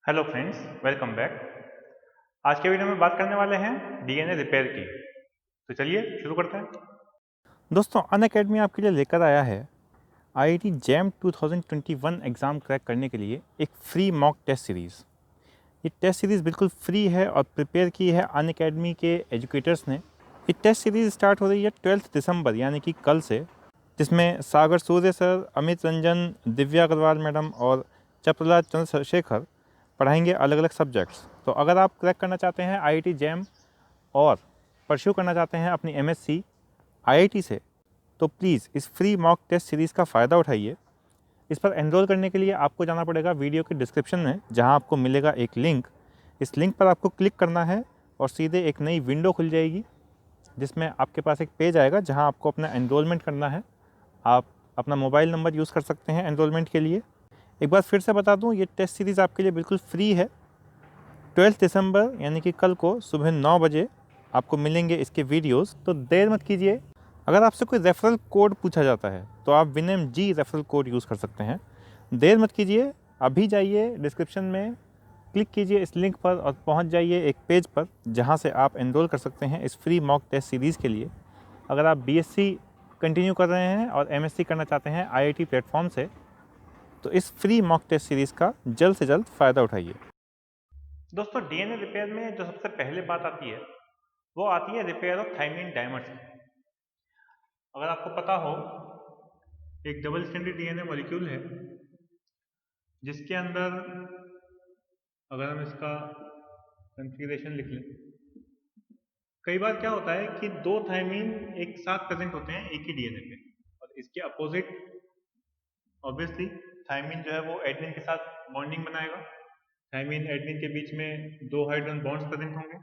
Hello friends, welcome back. आज के video में बात करने वाले हैं डीएनए रिपेयर की। तो चलिए शुरू करते हैं। दोस्तों, अनअकैडमी आपके लिए लेकर आया है आईआईटी जैम 2021 एग्ज़ाम क्रैक करने के लिए एक फ्री मॉक टेस्ट सीरीज़। ये टेस्ट सीरीज़ बिल्कुल फ्री है और प्रिपेयर की है अनअकैडमी के एजुकेटर्स ने। ये टेस्ट सीरीज़ स्टार्ट हो रही है 12 दिसंबर यानी कि कल से, जिसमें सागर सूर्य सर, अमित रंजन, दिव्या अग्रवाल मैडम और चप्रला चंद्रशेखर पढ़ाएंगे अलग अलग सब्जेक्ट्स। तो अगर आप क्रैक करना चाहते हैं आईआईटी जैम और परस्यू करना चाहते हैं अपनी एमएससी आईआईटी से, तो प्लीज़ इस फ्री मॉक टेस्ट सीरीज़ का फ़ायदा उठाइए। इस पर एनरोल करने के लिए आपको जाना पड़ेगा वीडियो के डिस्क्रिप्शन में, जहां आपको मिलेगा एक लिंक। इस लिंक पर आपको क्लिक करना है और सीधे एक नई विंडो खुल जाएगी, जिसमें आपके पास एक पेज आएगा जहां आपको अपना एनरोलमेंट करना है। आप अपना मोबाइल नंबर यूज़ कर सकते हैं एनरोलमेंट के लिए। एक बार फिर से बता दूं, ये टेस्ट सीरीज़ आपके लिए बिल्कुल फ्री है। 12 दिसंबर यानी कि कल को सुबह 9 बजे आपको मिलेंगे इसके वीडियोस। तो देर मत कीजिए। अगर आपसे कोई रेफरल कोड पूछा जाता है तो आप विनम जी रेफरल कोड यूज़ कर सकते हैं। देर मत कीजिए, अभी जाइए डिस्क्रिप्शन में, क्लिक कीजिए इस लिंक पर और पहुंच जाइए एक पेज पर जहां से आप एनरोल कर सकते हैं इस फ्री मॉक टेस्ट सीरीज़ के लिए। अगर आप बीएससी कंटिन्यू कर रहे हैं और एमएससी करना चाहते हैं आईआईटी प्लेटफॉर्म से, तो इस फ्री मॉक टेस्ट सीरीज़ का जल्द से जल्द फ़ायदा उठाइए। दोस्तों, डीएनए रिपेयर में जो सबसे पहले बात आती है वो आती है रिपेयर ऑफ थायमीन डाइमर्स की। अगर आपको पता हो, एक डबल स्टैंडर्ड डीएनए मॉलिक्यूल है जिसके अंदर, अगर हम इसका कॉन्फ़िगरेशन लिख लें, कई बार क्या होता है कि दो थायमीन एक साथ प्रेजेंट होते हैं एक ही डीएनए पे, और इसके अपोजिट ऑब्वियसली थायमीन जो है वो एडेनिन के साथ बॉन्डिंग बनाएगा। थायमीन एडेनिन के बीच में दो हाइड्रोजन बॉन्ड्स प्रेजेंट होंगे।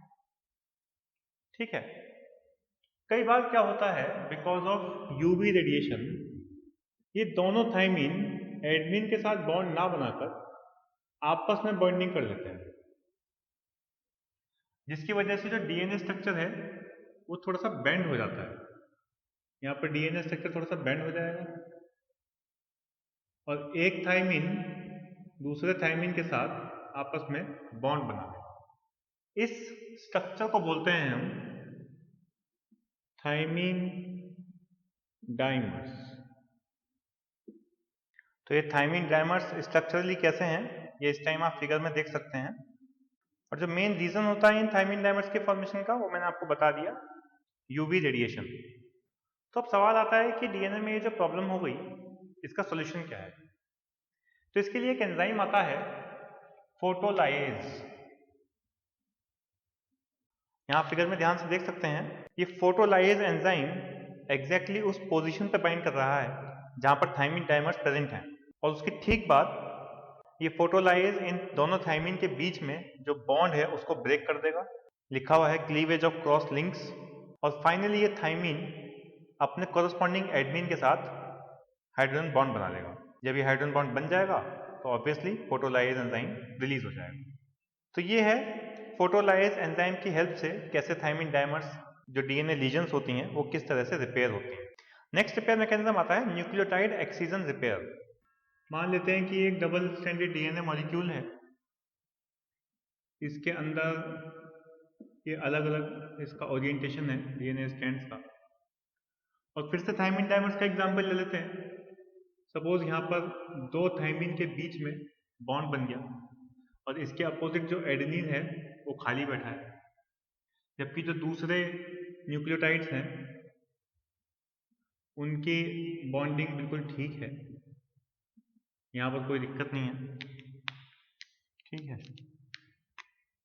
ठीक है। कई बार क्या होता है, बिकॉज ऑफ यूवी रेडिएशन, ये दोनों थायमीन एडेनिन के साथ बॉन्ड ना बनाकर आपस में बॉन्डिंग कर लेते हैं, जिसकी वजह से जो डीएनए स्ट्रक्चर है वो थोड़ा सा बेंड हो जाता है। यहाँ पर डीएनए स्ट्रक्चर थोड़ा सा बेंड हो जाएगा और एक थायमीन दूसरे थायमीन के साथ आपस में बॉन्ड बना ले। इस स्ट्रक्चर को बोलते हैं हम थायमीन डाइमर्स। तो ये थायमीन डाइमर्स स्ट्रक्चरली कैसे हैं, ये इस टाइम आप फिगर में देख सकते हैं। और जो मेन रीजन होता है इन थायमीन डाइमर्स के फॉर्मेशन का, वो मैंने आपको बता दिया, यूवी रेडिएशन। तो अब सवाल आता है कि डीएनए में ये जो प्रॉब्लम हो गई, इसका सोल्यूशन क्या है। तो इसके लिए एक एंजाइम आता है, फोटोलाइज। यहाँ फिगर में ध्यान से देख सकते हैं, ये फोटोलाइज एंजाइम एग्जैक्टली उस पोजीशन पे बाइंड कर रहा है जहां पर थायमीन डाइमर्स प्रेजेंट हैं, और उसके ठीक बाद ये फोटोलाइज इन दोनों थायमीन के बीच में जो बॉन्ड है उसको ब्रेक कर देगा। लिखा हुआ है क्लीवेज ऑफ क्रॉस लिंक्स। और फाइनली ये थायमीन अपने कोरस्पॉन्डिंग एडेनिन के साथ हाइड्रोजन बॉन्ड बना लेगा। जब ये हाइड्रोजन बॉन्ड बन जाएगा तो ऑब्वियसली फोटोलाइज एंजाइम रिलीज हो जाएगा। तो ये है फोटोलाइज एंजाइम की हेल्प से कैसे थायमीन डाइमर्स जो डीएनए लीजन्स होती हैं वो किस तरह से रिपेयर होती हैं। नेक्स्ट रिपेयर मैकेनिज्म आता है न्यूक्लियोटाइड एक्सीजन रिपेयर। मान लेते हैं कि एक डबल स्टैंडर्ड डीएनए मॉलिक्यूल है, इसके अंदर ये अलग अलग इसका ओरिएंटेशन है डीएनए स्ट्रैंड्स का। और फिर से थायमीन डाइमर्स का एग्जांपल ले लेते हैं। सपोज यहाँ पर दो थायमीन के बीच में बॉन्ड बन गया और इसके अपोजिट जो एडेनिन है वो खाली बैठा है, जबकि जो दूसरे न्यूक्लियोटाइड्स हैं उनकी बॉन्डिंग बिल्कुल ठीक है, यहाँ पर कोई दिक्कत नहीं है। ठीक है,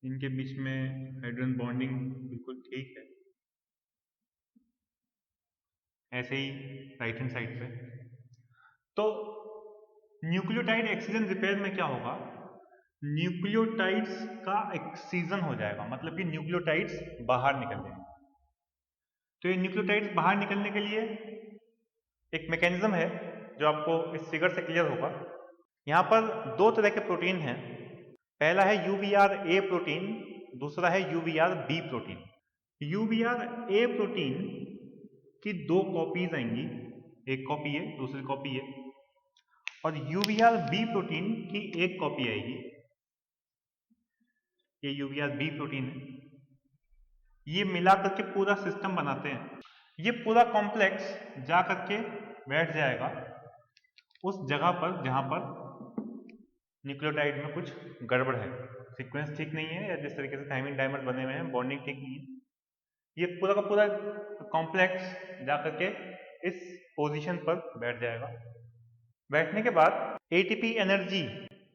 इनके बीच में हाइड्रोजन बॉन्डिंग बिल्कुल ठीक है। ऐसे ही राइट हैंड साइड पे। तो न्यूक्लियोटाइड एक्सीजन रिपेयर में क्या होगा, न्यूक्लियोटाइड्स का एक्सीजन हो जाएगा, मतलब कि न्यूक्लियोटाइड्स बाहर निकल जाएंगे। तो ये न्यूक्लियोटाइड्स बाहर निकलने के लिए एक मैकेनिज्म है जो आपको इस फिगर से क्लियर होगा। यहाँ पर दो तरह के प्रोटीन हैं। पहला है यूवीआर ए प्रोटीन, दूसरा है यूवीआर बी प्रोटीन। यूवीआर ए प्रोटीन की दो कॉपीज आएंगी, एक कॉपी है दूसरी कॉपी है, और यूवीआर बी प्रोटीन की एक कॉपी आएगी। ये यूवीआर बी प्रोटीन है, ये मिला करके पूरा सिस्टम बनाते हैं। ये पूरा कॉम्प्लेक्स जा करके बैठ जाएगा उस जगह पर जहां पर न्यूक्लियोटाइड में कुछ गड़बड़ है, सीक्वेंस ठीक नहीं है, या जिस तरीके से थायमिन डाइमर बने हुए हैं बॉन्डिंग ठीक नहीं है। ये पूरा का पूरा कॉम्प्लेक्स जाकर के इस पोजीशन पर बैठ जाएगा। बैठने के बाद एटीपी एनर्जी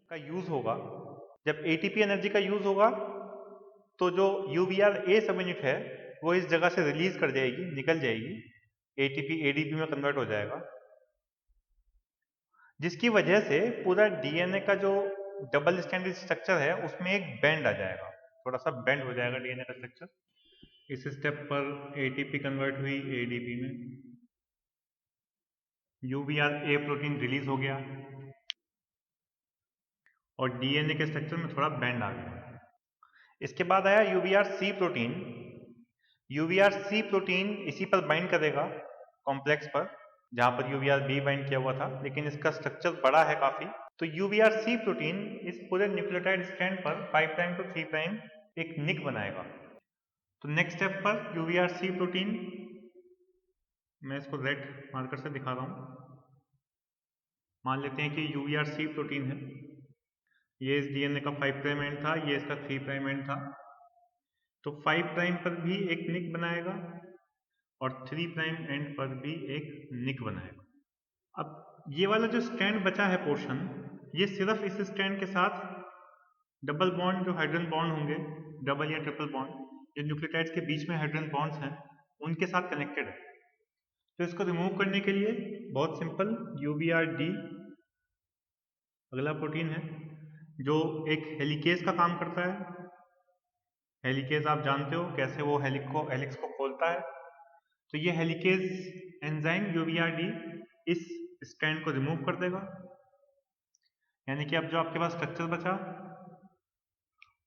का यूज होगा। जब एटीपी एनर्जी का यूज होगा तो जो यूवीआर ए सब यूनिट है वो इस जगह से रिलीज कर जाएगी, निकल जाएगी, एटीपी एडीपी में कन्वर्ट हो जाएगा, जिसकी वजह से पूरा डीएनए का जो डबल स्टैंडर्ड स्ट्रक्चर है उसमें एक बेंड आ जाएगा, थोड़ा सा बेंड हो जाएगा डीएनए का स्ट्रक्चर। इस स्टेप पर एटीपी कन्वर्ट हुई एडीपी में, यूवीआर ए प्रोटीन रिलीज हो गया और डीएनए के स्ट्रक्चर में थोड़ा बेंड आ गया। इसके बाद आया यूवीआर सी प्रोटीन। यूवीआर सी प्रोटीन इसी पर बाइंड करेगा कॉम्प्लेक्स पर जहां पर यूवीआर बी बाइंड किया हुआ था, लेकिन इसका स्ट्रक्चर बड़ा है काफी। तो यूवीआर सी प्रोटीन इस पूरे न्यूक्लियोटाइड स्ट्रैंड पर 5 प्राइम टू 3 प्राइम एक निक बनाएगा। तो नेक्स्ट स्टेप पर यूवीआर सी प्रोटीन, मैं इसको रेड मार्कर से दिखा रहा हूं, मान लेते हैं कि यूवीआर सी प्रोटीन है, ये इस डीएनए का 5 प्राइम एंड था, ये इसका 3 प्राइम एंड था। तो 5 प्राइम पर भी एक निक बनाएगा और 3 प्राइम एंड पर भी एक निक बनाएगा। अब ये वाला जो स्ट्रैंड बचा है पोर्शन, ये सिर्फ इस स्ट्रैंड के साथ डबल बॉन्ड, जो हाइड्रोजन बॉन्ड होंगे, डबल या ट्रिपल बॉन्ड, जो न्यूक्लियोटाइड्स के बीच में हाइड्रोजन बॉन्ड्स हैं उनके साथ कनेक्टेड है। तो इसको रिमूव करने के लिए बहुत सिंपल, यूवीआर डी अगला प्रोटीन है जो एक हेलिकेज का काम करता है। हेलिकेज आप जानते हो कैसे वो हेलिक्स को खोलता है। तो ये हेलिकेज एंजाइम यूवीआर डी इस स्ट्रैंड को रिमूव कर देगा, यानी कि अब जो आपके पास स्ट्रक्चर बचा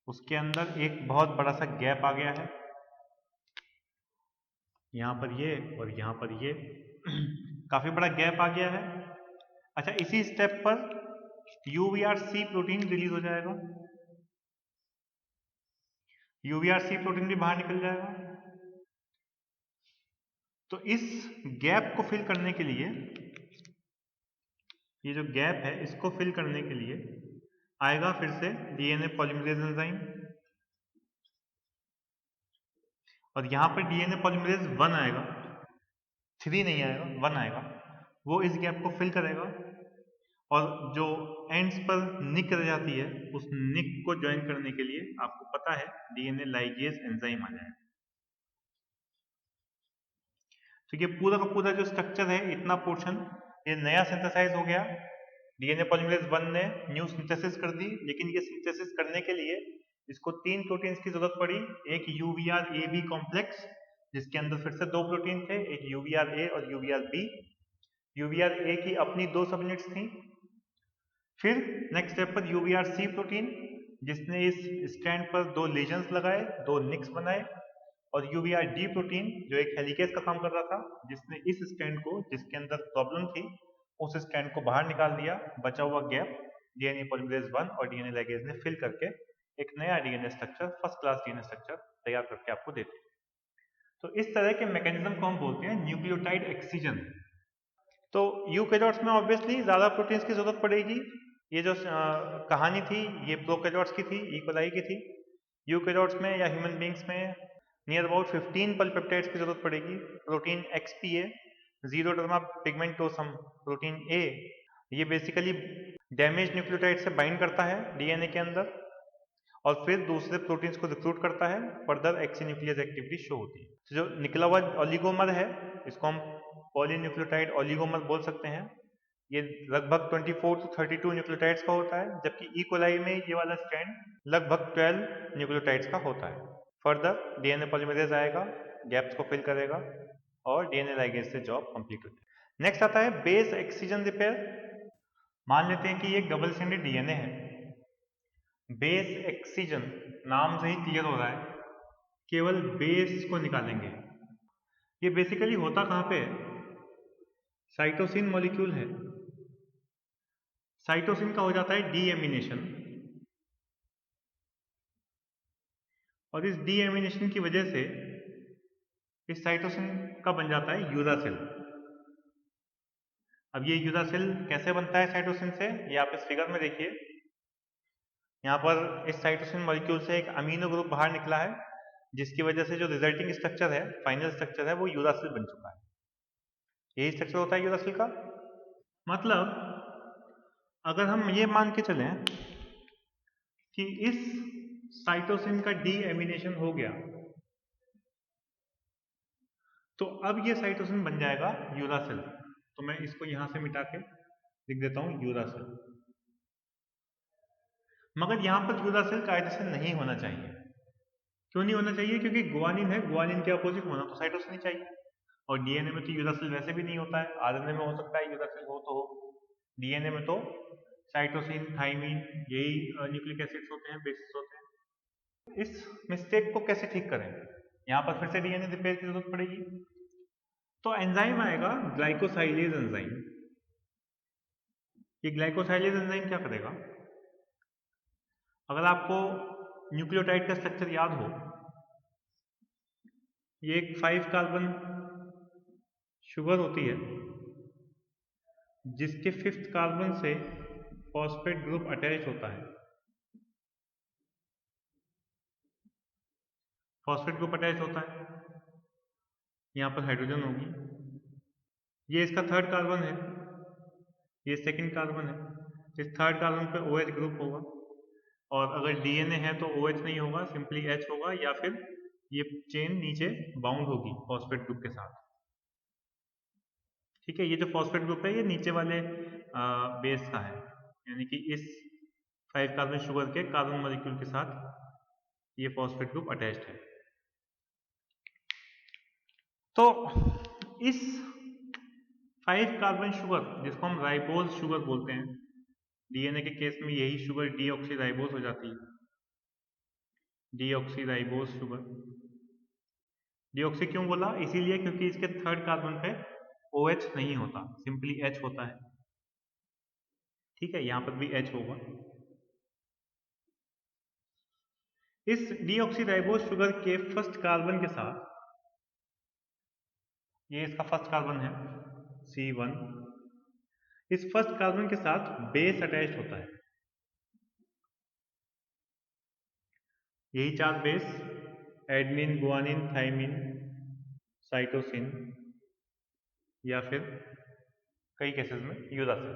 उसके अंदर एक बहुत बड़ा सा गैप आ गया है, यहां पर ये और यहां पर ये काफी बड़ा गैप आ गया है। अच्छा, इसी स्टेप पर यूवीआर सी प्रोटीन रिलीज हो जाएगा, यूवीआर सी प्रोटीन भी बाहर निकल जाएगा। तो इस गैप को फिल करने के लिए, ये जो गैप है इसको फिल करने के लिए आएगा फिर से डीएनए पॉलीमरेज एंजाइम, और यहां पर डीएनए पॉलीमरेज 1 आएगा, 3 नहीं आएगा, 1 आएगा। वो इस गैप को फिल करेगा और जो एंड्स पर निक रह जाती है उस निक को ज्वाइन करने के लिए आपको पता है डीएनए लाइगेज एंजाइम आ जाएगा। तो ये पूरा का पूरा जो स्ट्रक्चर है, इतना पोर्शन ये नया सिंथेसाइज हो गया। डीएनए पॉलीमरेज 1 ने न्यू सिंथेसिस कर दी, लेकिन ये सिंथेसिस करने के लिए इसको 3 प्रोटीन्स की जरूरत पड़ी। एक यूवीआर ए बी कॉम्प्लेक्स जिसके अंदर फिर से 2 प्रोटीन थे, एक यूवीआर ए और यूवीआर बी। यूवीआर ए की अपनी 2 सब यूनिट्स थी। फिर नेक्स्ट स्टेप पर यूवीआर सी प्रोटीन जिसने इस स्ट्रैंड पर 2 लीजन्स लगाए, 2 निक्स बनाए, और यूवीआर डी प्रोटीन जो एक हेलिकेज का काम कर रहा था जिसने इस स्ट्रैंड को, जिसके अंदर प्रॉब्लम थी, उस स्ट्रैंड को बाहर निकाल दिया। बचा हुआ गैप डीएनए पॉलीमरेज 1 और डीएनए लाइगेज ने फिल करके एक नया DNA structure, first class DNA structure तैयार करके आपको देते हैं। तो इस तरह के मैकेनिज्म को हम बोलते हैं न्यूक्लियोटाइड एक्सीजन। तो यूकैरियोट्स में ऑब्वियसली ज्यादा प्रोटीन्स की जरूरत पड़ेगी। ये जो कहानी थी ये प्रोकैरियोट्स की थी, ई कोलाई की थी। यूकैरियोट्स में या ह्यूमन बींग्स में नियर अबाउट 15 पॉलीपेप्टाइड्स की जरूरत पड़ेगी। प्रोटीन XPA, जीरोडर्मा पिगमेंटोसम प्रोटीन A, ये बेसिकली डैमेज न्यूक्लियोटाइड से बाइंड करता है डीएनए के अंदर और फिर दूसरे प्रोटीन्स को रिक्रूट करता है, फर्दर एक्सीन्यूक्लियस एक्टिविटी शो होती है। तो जो निकला हुआ ओलिगोमर है इसको हम पॉलीन्यूक्लियोटाइड ओलिगोमर बोल सकते हैं। ये लगभग 24 to 32 न्यूक्लियोटाइड्स का होता है, जबकि ई कोलाई में ये वाला स्ट्रैंड लगभग 12 न्यूक्लियोटाइड्स का होता है। फर्दर डीएनए पॉलीमरेज आएगा, गैप्स को फिल करेगा और डीएनए लाइगेज से जॉब कंप्लीट होती है। नेक्स्ट आता है बेस एक्सीजन रिपेयर। मान लेते हैं कि ये एक डबल स्टैंडर्ड डीएनए है। बेस एक्सीजन नाम से ही क्लियर हो रहा है, केवल बेस को निकालेंगे। ये बेसिकली होता कहां पे है? साइटोसिन मॉलिक्यूल है, साइटोसिन का हो जाता है डीएमिनेशन। और इस डीएमिनेशन की वजह से इस साइटोसिन का बन जाता है यूरासिल। अब ये यूरासिल कैसे बनता है साइटोसिन से, ये आप इस फिगर में देखिए। यहाँ पर इस साइटोसिन मॉलिक्यूल से एक अमीनो ग्रुप बाहर निकला है, जिसकी वजह से जो रिजल्टिंग स्ट्रक्चर है, फाइनल स्ट्रक्चर है, वो यूरासिल बन चुका है। यही स्ट्रक्चर होता है यूरासिल का। मतलब अगर हम ये मान के चलें कि इस साइटोसिन का डीएमिनेशन हो गया, तो अब ये साइटोसिन बन जाएगा यूरासिल। तो मैं इसको यहां से मिटा के लिख देता हूं यूरासिल। मगर यहां पर यूरासिल कायदे से नहीं होना चाहिए। क्यों नहीं होना चाहिए? क्योंकि गुआनिन है, गुआनिन के अपोजिट होना तो साइटोसिन ही चाहिए। और डीएनए में तो यूरासिल वैसे भी नहीं होता है, आरएनए में हो सकता है यूरासिल हो तो हो, डीएनए में तो साइटोसिन, थाइमिन, यही न्यूक्लिक एसिड्स होते हैं, बेसिस होते हैं। इस मिस्टेक को कैसे ठीक करें? यहां पर फिर से डीएनए रिपेयर की जरूरत पड़ेगी। तो एंजाइम आएगा ग्लाइकोसाइलेज एंजाइम। ये ग्लाइकोसाइलेज एंजाइम क्या करेगा? अगर आपको न्यूक्लियोटाइड का स्ट्रक्चर याद हो, ये एक 5 कार्बन शुगर होती है, जिसके 5th कार्बन से फॉस्फेट ग्रुप अटैच होता है। फॉस्फेट ग्रुप अटैच होता है, यहां पर हाइड्रोजन होगी। ये इसका 3rd कार्बन है, ये 2nd कार्बन है। इस 3rd कार्बन पे OH ग्रुप होगा, और अगर डीएनए है तो OH नहीं होगा, सिंपली H होगा, या फिर ये चेन नीचे बाउंड होगी फॉस्फेट ग्रुप के साथ। ठीक है, ये जो फॉस्फेट ग्रुप है ये नीचे वाले बेस का है, यानी कि इस 5 कार्बन शुगर के कार्बन मॉलिक्यूल के साथ ये फॉस्फेट ग्रुप अटैच्ड है। तो इस 5 कार्बन शुगर, जिसको हम राइबोज शुगर बोलते हैं, डीएनए के केस में यही शुगर डीऑक्सीराइबोज हो जाती है, डीऑक्सीराइबोज शुगर। डीऑक्सी क्यों बोला? इसीलिए क्योंकि इसके 3rd कार्बन पे OH नहीं होता, सिंपली H होता है। ठीक है, यहां पर भी H होगा। इस डीऑक्सीराइबोज शुगर के 1st कार्बन के साथ, ये इसका 1st कार्बन है C1, इस 1st कार्बन के साथ बेस अटैच होता है। यही 4 base, adenine, guanine, thymine, cytosine, या फिर कई केसेस में यूरासिल।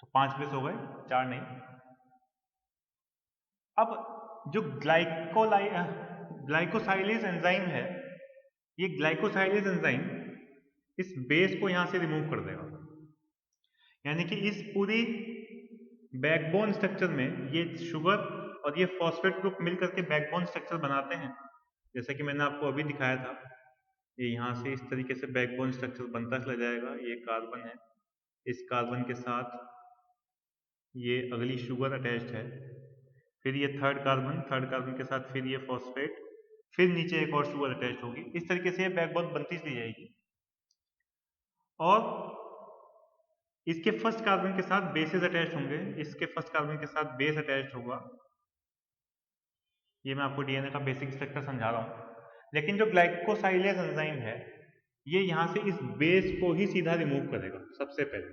तो 5 बेस हो गए, 4 नहीं। अब जो ग्लाइकोसाइलेज एंजाइम है, ये ग्लाइकोसाइलेज एंजाइम इस बेस को यहां से रिमूव कर देगा, यानी कि इस पूरी बैकबोन स्ट्रक्चर में ये शुगर और ये फॉस्फेट ग्रुप मिलकर के बैकबोन स्ट्रक्चर बनाते हैं। जैसा कि मैंने आपको अभी दिखाया था, ये यहां से इस तरीके से बैकबोन स्ट्रक्चर बनता चला जाएगा। ये कार्बन है, इस कार्बन के साथ ये अगली शुगर अटैच्ड है, फिर ये 3rd कार्बन के साथ फिर ये फॉस्फेट, फिर नीचे एक और शुगर अटैच्ड होगी। इस तरीके से ये बैकबोन बनती चली जाएगी, और इसके 1st कार्बन के साथ बेसेस अटैच होंगे, इसके 1st कार्बन के साथ बेस अटैच्ड होगा। ये मैं आपको डीएनए का बेसिक स्ट्रक्चर समझा रहा हूं। लेकिन जो ग्लाइकोसाइलेज एंजाइम है, ये यहां से इस बेस को ही सीधा रिमूव करेगा सबसे पहले।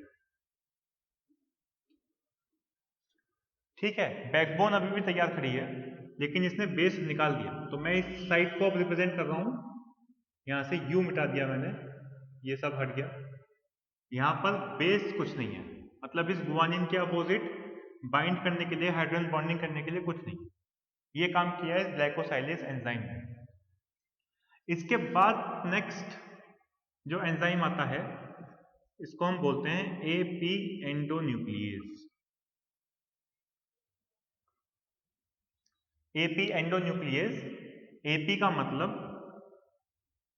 ठीक है, बैकबोन अभी भी तैयार खड़ी है, लेकिन इसने बेस निकाल दिया। तो मैं इस साइड को अब रिप्रेजेंट कर रहा हूं, यहां से U मिटा दिया मैंने, ये सब हट गया। यहां पर बेस कुछ नहीं है, मतलब इस गुआनिन के अपोजिट बाइंड करने के लिए, हाइड्रोजन बॉन्डिंग करने के लिए कुछ नहीं। ये काम किया है ग्लाइकोसाइलेज एंजाइम ने। इसके बाद नेक्स्ट जो एंजाइम आता है, इसको हम बोलते हैं एपी एंडोन्यूक्लियेज। एपी एंडोन्यूक्लियेज, एपी का मतलब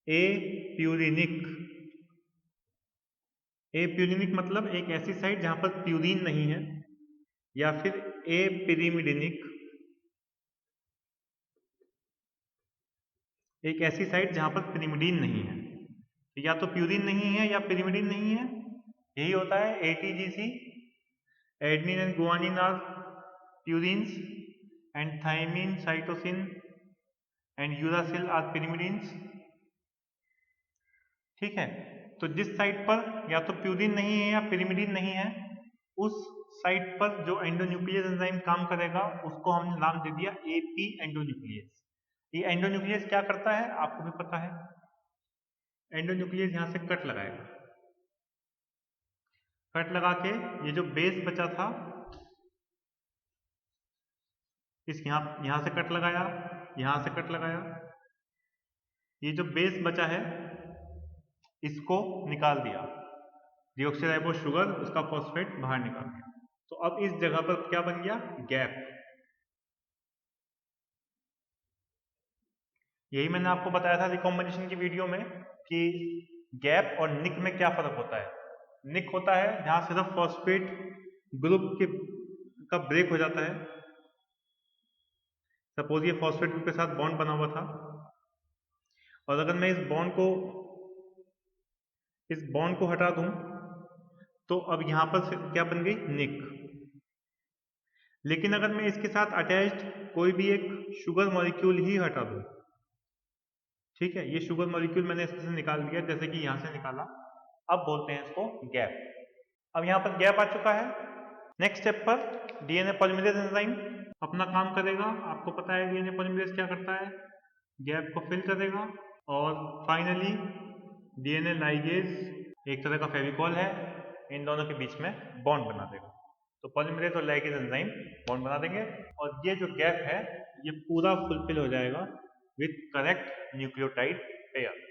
ए प्यूरिनिक। ए प्यूरिनिक मतलब एक ऐसी साइट जहां पर प्यूरिन नहीं है, या फिर ए पिरिमिडिनिक, एक ऐसी साइट जहां पर पिरिमिडीन नहीं है। तो या तो प्यूरिन नहीं है या पिरिमिडीन नहीं है, यही होता है ATGC. Adenine and guanine are purines, and thymine, cytosine, and uracil are pyrimidines. ठीक है, तो जिस साइट पर या तो प्यूरिन नहीं है या पिरिमिडिन नहीं है, उस साइट पर जो एंडोन्यूक्लियस एंजाइम काम करेगा उसको हमने नाम दे दिया एपी एंडोन्यूक्लियस। ये एंडोन्यूक्लियस क्या करता है आपको भी पता है, एंडोन्यूक्लियस यहां से कट लगाएगा, कट लगा के ये जो बेस बचा था इस यहां से कट लगाया, यहां से कट लगाया, ये जो बेस बचा है इसको निकाल दिया, डीऑक्सीराइबोस शुगर उसका फॉस्फेट बाहर निकाल दिया। तो अब इस जगह पर क्या बन गया, गैप। यही मैंने आपको बताया था रिकॉम्बिनेशन की वीडियो में कि गैप और निक में क्या फर्क होता है। निक होता है जहां सिर्फ फॉस्फेट ग्रुप का ब्रेक हो जाता है। सपोज ये फॉस्फेट ग्रुप के साथ बॉन्ड बना हुआ था और अगर मैं इस बॉन्ड को हटा दूं तो अब यहां पर क्या बन गई, निक। लेकिन अगर मैं इसके साथ अटैच्ड कोई भी एक शुगर मॉलिक्यूल ही हटा दूं, ठीक है, ये शुगर मॉलिक्यूल मैंने इसमें से निकाल दिया जैसे कि यहां से निकाला, अब बोलते हैं इसको गैप। अब यहां पर गैप आ चुका है। नेक्स्ट स्टेप पर डीएनए पॉलीमरेज एंजाइम अपना काम करेगा। आपको पता है डीएनए पॉलीमरेज क्या करता है, गैप को फिल करेगा और फाइनली डीएनए लाइगेज एक तरह का फेविकॉल है, इन दोनों के बीच में बॉन्ड बना देगा। तो पॉलीमरेज और लाइगेज एंजाइम बॉन्ड बना देंगे और ये जो गैप है ये पूरा फुलफिल हो जाएगा विथ करेक्ट न्यूक्लियोटाइड पेयर।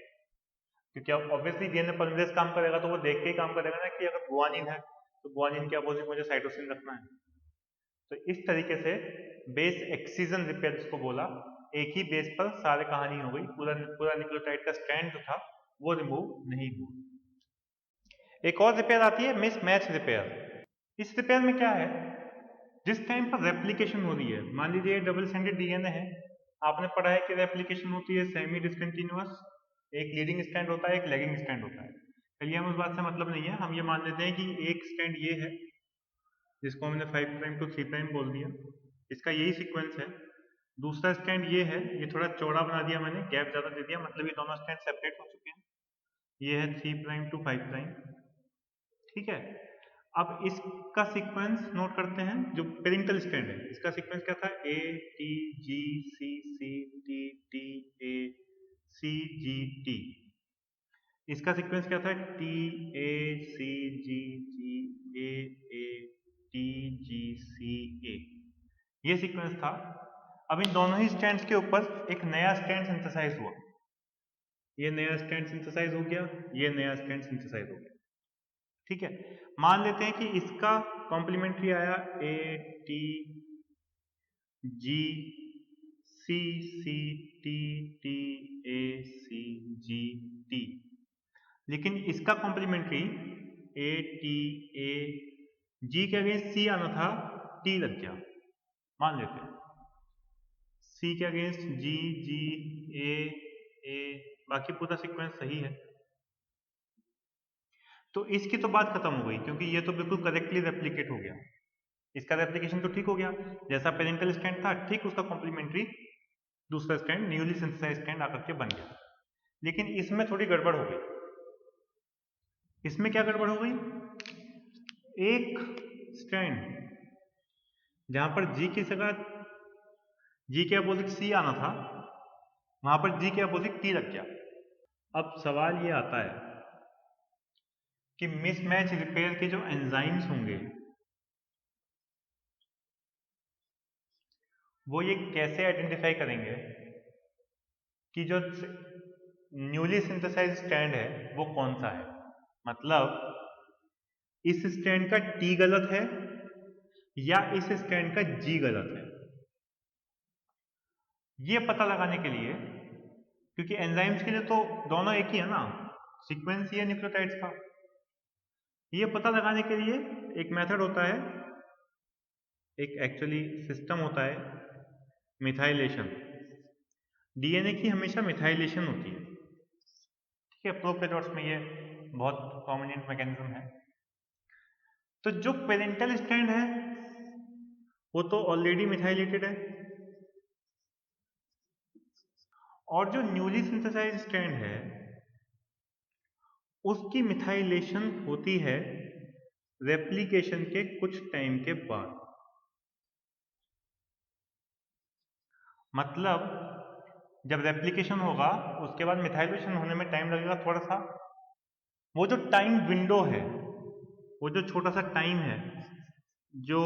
क्योंकि अब ऑब्वियसली डीएनए पॉलीमरेज काम करेगा तो वो देख के ही काम करेगा ना कि अगर गुआनिन है तो गुआनिन के अपोजिट मुझे साइटोसिन रखना है। तो इस तरीके से बेस एक्सीजन रिपेयर जिसको बोला, एक ही बेस पर सारे कहानी हो गई, पूरा न्यूक्लियोटाइड का स्ट्रैंड जो था वो रिमूव नहीं हुआ। एक और रिपेयर आती है मिस मैच रिपेयर। इस रिपेयर में क्या है, जिस टाइम पर रेप्लिकेशन हो रही है, मान लीजिए डबल स्ट्रैंडेड डीएनए है, आपने पढ़ा है कि रेप्लिकेशन होती है सेमी डिसकंटिन्यूअस, एक लीडिंग स्ट्रैंड होता है एक लैगिंग स्ट्रैंड होता है। चलिए हम उस बात से मतलब नहीं है, हम ये मान लेते हैं कि एक स्ट्रैंड ये है जिसको हमने 5 प्राइम टू 3 प्राइम बोल दिया, इसका यही सीक्वेंस है। दूसरा स्ट्रैंड ये है, ये थोड़ा चौड़ा बना दिया मैंने, गैप ज्यादा दे दिया, मतलब ये दोनों स्ट्रैंड सेपरेट हो चुके हैं। ये है 3 प्राइम टू 5 प्राइम, ठीक है। अब इसका सीक्वेंस नोट करते हैं, जो पेरेंटल स्ट्रैंड है इसका सीक्वेंस क्या था, A T G C C T T A C G T. इसका सीक्वेंस क्या था, T A C ji ji A T G सी ए, ये सीक्वेंस था। अब इन दोनों ही स्ट्रैंड्स के ऊपर एक नया स्ट्रैंड सिंथेसाइज हुआ, ये नया स्ट्रैंड सिंथेसाइज हो गया, ये नया स्ट्रैंड सिंथेसाइज हो गया, ठीक है। मान लेते हैं कि इसका कॉम्प्लीमेंट्री आया A T G C C T T A C G T, लेकिन इसका कॉम्प्लीमेंट्री ए टी ए जी के अगेंस्ट सी आना था, टी लग गया, मान लेते हैं सी के अगेंस्ट जी जी ए, बाकी पूरा सीक्वेंस सही है। तो इसकी तो बात खत्म हो गई क्योंकि ये तो बिल्कुल करेक्टली रेप्लिकेट हो गया, इसका रेप्लिकेशन तो ठीक हो गया, जैसा पेरेंटल स्ट्रैंड था ठीक उसका कॉम्प्लीमेंट्री दूसरा स्ट्रैंड न्यूली सिंथेसाइज्ड स्ट्रैंड आकर के बन गया। लेकिन इसमें थोड़ी गड़बड़ हो गई। इसमें क्या गड़बड़ हो गई, एक स्ट्रैंड जहां पर जी की जगह जी के अपोजिट सी आना था, वहां पर जी के अपोजिट टी लग गया। अब सवाल ये आता है कि मिसमैच रिपेयर के जो एंजाइम्स होंगे वो ये कैसे आइडेंटिफाई करेंगे कि जो न्यूली सिंथेसाइज स्ट्रैंड है वो कौन सा है। मतलब इस स्ट्रैंड का टी गलत है या इस स्ट्रैंड का जी गलत है, ये पता लगाने के लिए, क्योंकि एंजाइम्स के लिए तो दोनों एक ही है ना, सीक्वेंस ही है न्यूक्लियोटाइड्स का, ये पता लगाने के लिए एक मेथड होता है, एक एक्चुअली सिस्टम होता है मिथाइलेशन। डीएनए की हमेशा मिथाइलेशन होती है, ठीक है, प्रोकैरियोट्स में ये बहुत प्रोमिनेंट मैकेनिज्म है। तो जो पेरेंटल स्ट्रैंड है वो तो ऑलरेडी मिथाइलेटेड है, और जो न्यूली सिंथेसाइज्ड स्ट्रैंड है उसकी मिथाइलेशन होती है रेप्लिकेशन के कुछ टाइम के बाद। मतलब जब रेप्लिकेशन होगा उसके बाद मिथाइलेशन होने में टाइम लगेगा थोड़ा सा। वो जो टाइम विंडो है, वो जो छोटा सा टाइम है जो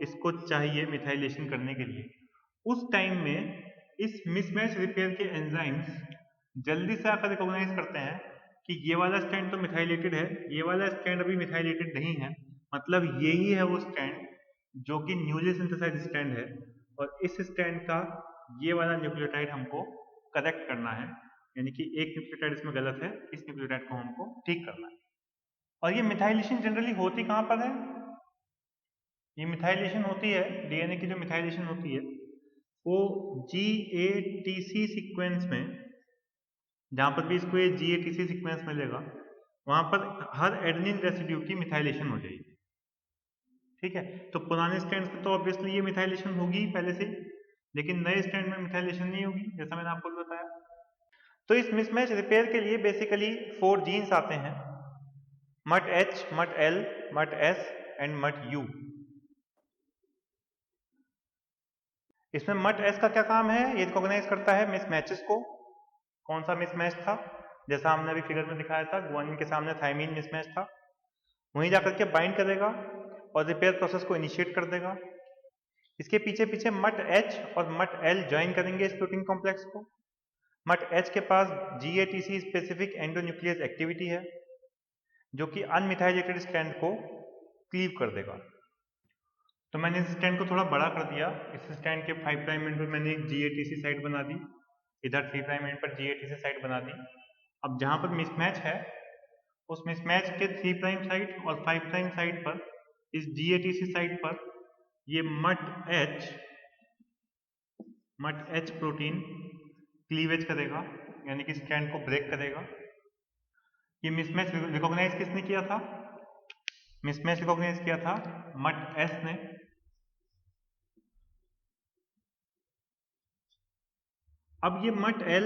इसको चाहिए मिथाइलेशन करने के लिए, उस टाइम में इस मिसमैच रिपेयर के एंजाइम्स जल्दी से आकर रिकॉग्नाइज करते हैं कि ये वाला स्ट्रैंड तो मिथाइलेटेड है, ये वाला स्ट्रैंड अभी मिथाइलेटेड नहीं है, मतलब यही है वो स्ट्रैंड जो कि न्यूली सिंथेसाइज्ड स्ट्रैंड है, और इस स्ट्रैंड का ये वाला न्यूक्लियोटाइड हमको करेक्ट करना है, यानी कि एक न्यूक्लियोटाइड इसमें गलत है, इस न्यूक्लियोटाइड को हमको ठीक करना है। और ये मिथाइलेशन जनरली होती कहाँ पर है? ये मिथाइलेशन होती है, डीएनए की जो मिथाइलेशन होती है वो GATC सीक्वेंस में, जहां पर भी इसको ये GATC सीक्वेंस मिलेगा वहां पर हर एडेनिन रेसिड्यू की मिथाइलेशन हो जाएगी। ठीक है, तो पुराने स्ट्रैंड्स पे तो ऑब्वियसली ये मिथाइलेशन होगी ही पहले से, लेकिन नए स्ट्रैंड में मिथाइलेशन नहीं होगी, जैसा मैंने आपको बताया। तो इस मिसमैच रिपेयर के लिए बेसिकली 4 जीन्स आते हैं, MUT-H, MUT-L, MUT-S and MUT-U। इसमें MUT-S का क्या काम है? ये रिकॉग्नाइज करता है मिसमैचेस को। कौन सा मिसमैच था? जैसा हमने अभी फिगर में दिखाया था, गुआनिन के सामने थायमीन मिसमैच था, वहीं जाकर के बाइंड करेगा और रिपेयर प्रोसेस को इनिशिएट कर देगा। इसके पीछे पीछे MUT-H और MUT-L ज्वाइन करेंगे इस प्रोटीन कॉम्प्लेक्स को। MUT-H के पास GATC स्पेसिफिक एंडोन्यूक्लियस एक्टिविटी है जो कि अनमिथाइलेटेड स्ट्रैंड को क्लीव कर देगा। तो मैंने इस स्ट्रैंड को थोड़ा बड़ा कर दिया। इस स्ट्रैंड के 5' एंड पर मैंने एक GATC साइट बना दी, इधर 3' एंड पर GATC साइट बना दी। अब जहां पर मिसमैच है उस मिसमैच के 3' साइट और 5' साइट पर, इस GATC साइट पर ये MUT-H प्रोटीन क्लीवेज करेगा, यानी कि स्ट्रैंड को ब्रेक करेगा। ये मिसमैच रिकॉग्नाइज किसने किया था? मिसमैच रिकॉग्नाइज किया था MUT-S ने। अब ये MUT-L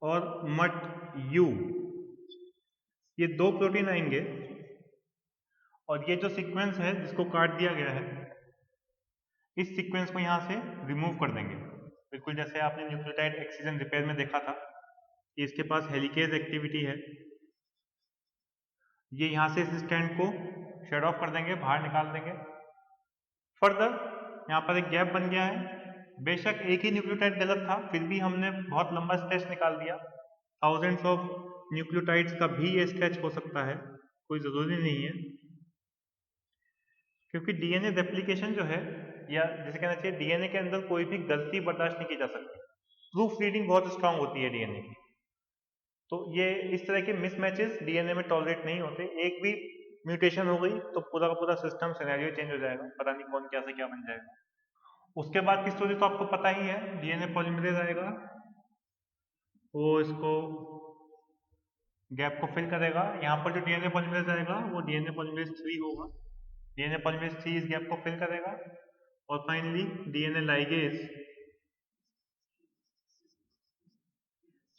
और MUT-U ये 2 प्रोटीन आएंगे और ये जो सीक्वेंस है जिसको काट दिया गया है, इस सीक्वेंस को यहां से रिमूव कर देंगे। बिल्कुल जैसे आपने न्यूक्लियोटाइड एक्सीजन रिपेयर में देखा था कि इसके पास हेलिकेज एक्टिविटी है, ये यहां से इस स्ट्रैंड को शेड ऑफ कर देंगे, बाहर निकाल देंगे। फर्दर यहाँ पर एक गैप बन गया है। बेशक एक ही न्यूक्लियोटाइड गलत था, फिर भी हमने बहुत लंबा स्ट्रेच निकाल दिया। थाउजेंड्स ऑफ न्यूक्लियोटाइड्स का भी ये स्ट्रेच हो सकता है, कोई जरूरी नहीं है, क्योंकि डीएनए रेप्लिकेशन जो है, या जैसे कहना चाहिए डीएनए के अंदर कोई भी गलती बर्दाश्त नहीं की जा सकती। प्रूफ रीडिंग बहुत स्ट्रांग होती है डीएनए की, तो ये इस तरह के मिसमैचेस डीएनए में टॉलरेट नहीं होते। एक भी म्यूटेशन हो गई तो पूरा का पूरा सिस्टम सिनेरियो चेंज हो जाएगा, पता नहीं कौन क्या से क्या बन जाएगा। उसके बाद की स्टोरी तो आपको पता ही है, डीएनए पॉलीमरेज आएगा, वो इसको गैप को फिल करेगा। यहाँ पर जो डीएनए पॉलीमरेज आएगा वो डीएनए पॉलीमरेज 3 होगा, डीएनए पॉलीमरेज 3 इस गैप को फिल करेगा, और फाइनली डीएनए लाइगेज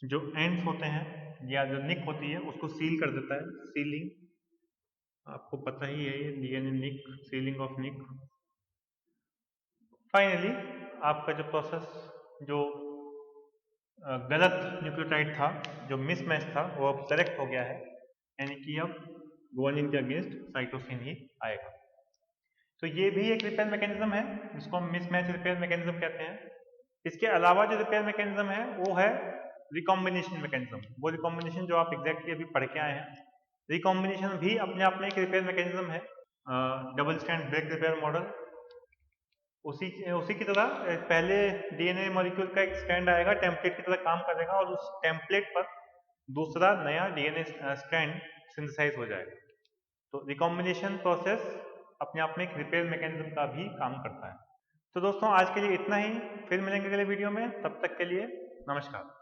जो एंड्स होते हैं या जो निक होती है उसको सील कर देता है। सीलिंग आपको पता ही है, ये DNA nick, sealing of nick. Finally आपका जो प्रोसेस, जो गलत न्यूक्लियोटाइड था, जो मिसमैच था, वो अब करेक्ट हो गया है, यानी कि अब गुआनिन के अगेंस्ट साइटोसिन ही आएगा। तो ये भी एक रिपेयर मैकेनिज्म है जिसको हम मिसमैच रिपेयर मैकेनिज्म कहते हैं। इसके अलावा जो रिपेयर मैकेनिज्म है वो है रिकॉम्बिनेशन मैकेनिज्म। वो रिकॉम्बिनेशन जो आप एग्जैक्टली अभी पढ़ के आए हैं, रिकॉम्बिनेशन भी अपने आप में एक रिपेयर मैकेनिज्म है। Double strand break repair model, उसी की तरह पहले डीएनए मॉलिक्यूल का एक स्ट्रैंड आएगा, टेम्पलेट की तरह काम करेगा, और उस टेम्पलेट पर दूसरा नया डीएनए स्ट्रैंड सिंथेसाइज हो जाएगा। तो रिकॉम्बिनेशन प्रोसेस अपने आप में एक रिपेयर मैकेनिज्म का भी काम करता है। तो दोस्तों आज के लिए इतना ही, फिर मिलेंगे अगले वीडियो में, तब तक के लिए नमस्कार।